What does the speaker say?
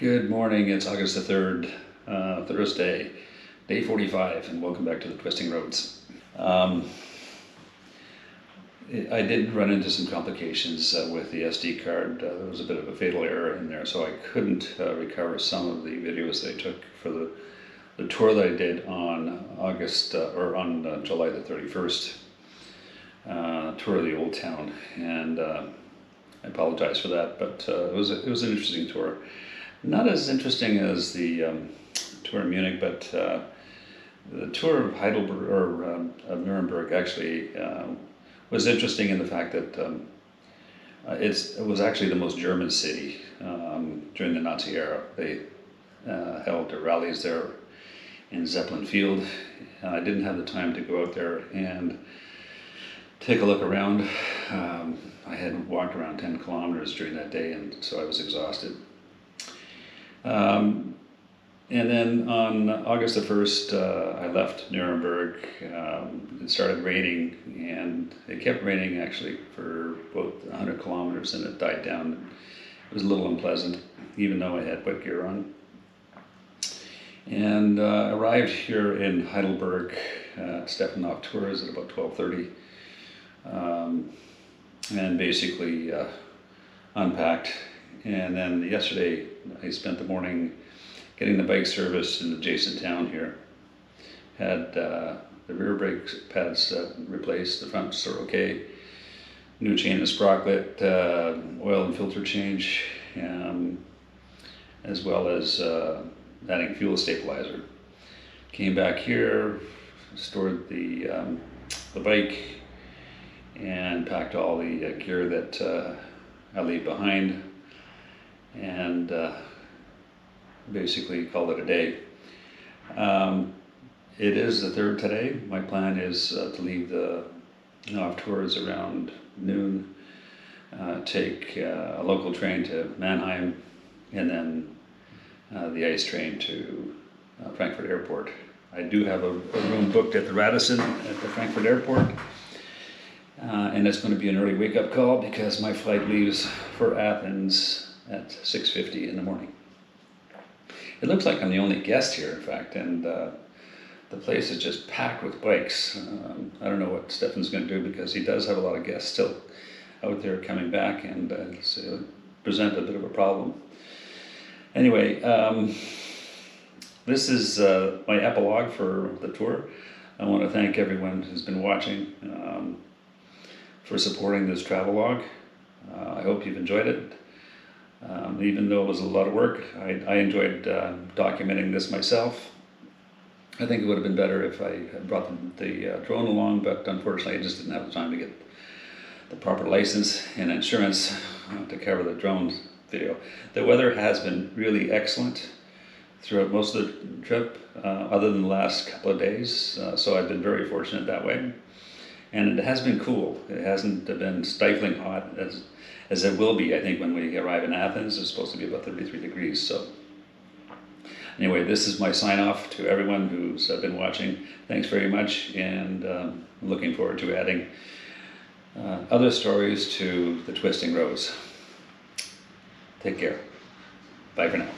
Good morning, it's August the 3rd, Thursday, day 45, and welcome back to the Twisting Roads. I did run into some complications with the SD card. There was a bit of a fatal error in there, so I couldn't recover some of the videos that I took for the tour that I did on July the 31st, tour of the Old Town, and I apologize for that, but it was an interesting tour. Not as interesting as the tour in Munich, but the tour of Heidelberg or of Nuremberg actually was interesting in the fact that it was actually the most German city during the Nazi era. They held their rallies there in Zeppelin Field. I didn't have the time to go out there and take a look around. I had walked around 10 kilometers during that day, and so I was exhausted. And then on August the 1st, I left Nuremberg. It started raining, and it kept raining actually for about 100 kilometers, and it died down. It was a little unpleasant, even though I had wet gear on. And arrived here in Heidelberg, Stephanov Tours at about 12:30, and basically unpacked. And then yesterday, I spent the morning getting the bike serviced in the adjacent town here. Had the rear brake pads replaced, the fronts are okay. New chain and sprocket, oil and filter change, as well as adding fuel stabilizer. Came back here, stored the bike, and packed all the gear that I leave behind, and basically called it a day. It is the 3rd today. My plan is to leave the off tours around noon, take a local train to Mannheim, and then the ice train to Frankfurt Airport. I do have a room booked at the Radisson at the Frankfurt Airport, and it's going to be an early wake-up call because my flight leaves for Athens at 6:50 in the morning. It looks like I'm the only guest here, in fact, and the place is just packed with bikes. I don't know what Stefan's going to do because he does have a lot of guests still out there coming back, and present a bit of a problem. Anyway, this is my epilogue for the tour. I want to thank everyone who's been watching for supporting this travelogue. I hope you've enjoyed it. Even though it was a lot of work, I enjoyed documenting this myself. I think it would have been better if I had brought the drone along, but unfortunately I just didn't have the time to get the proper license and insurance to cover the drone video. The weather has been really excellent throughout most of the trip, other than the last couple of days, so I've been very fortunate that way. And it has been cool. It hasn't been stifling hot as it will be, I think, when we arrive in Athens. It's supposed to be about 33 degrees. So anyway, this is my sign off to everyone who's been watching. Thanks very much, and I'm looking forward to adding other stories to the Twisting Roads. Take care. Bye for now.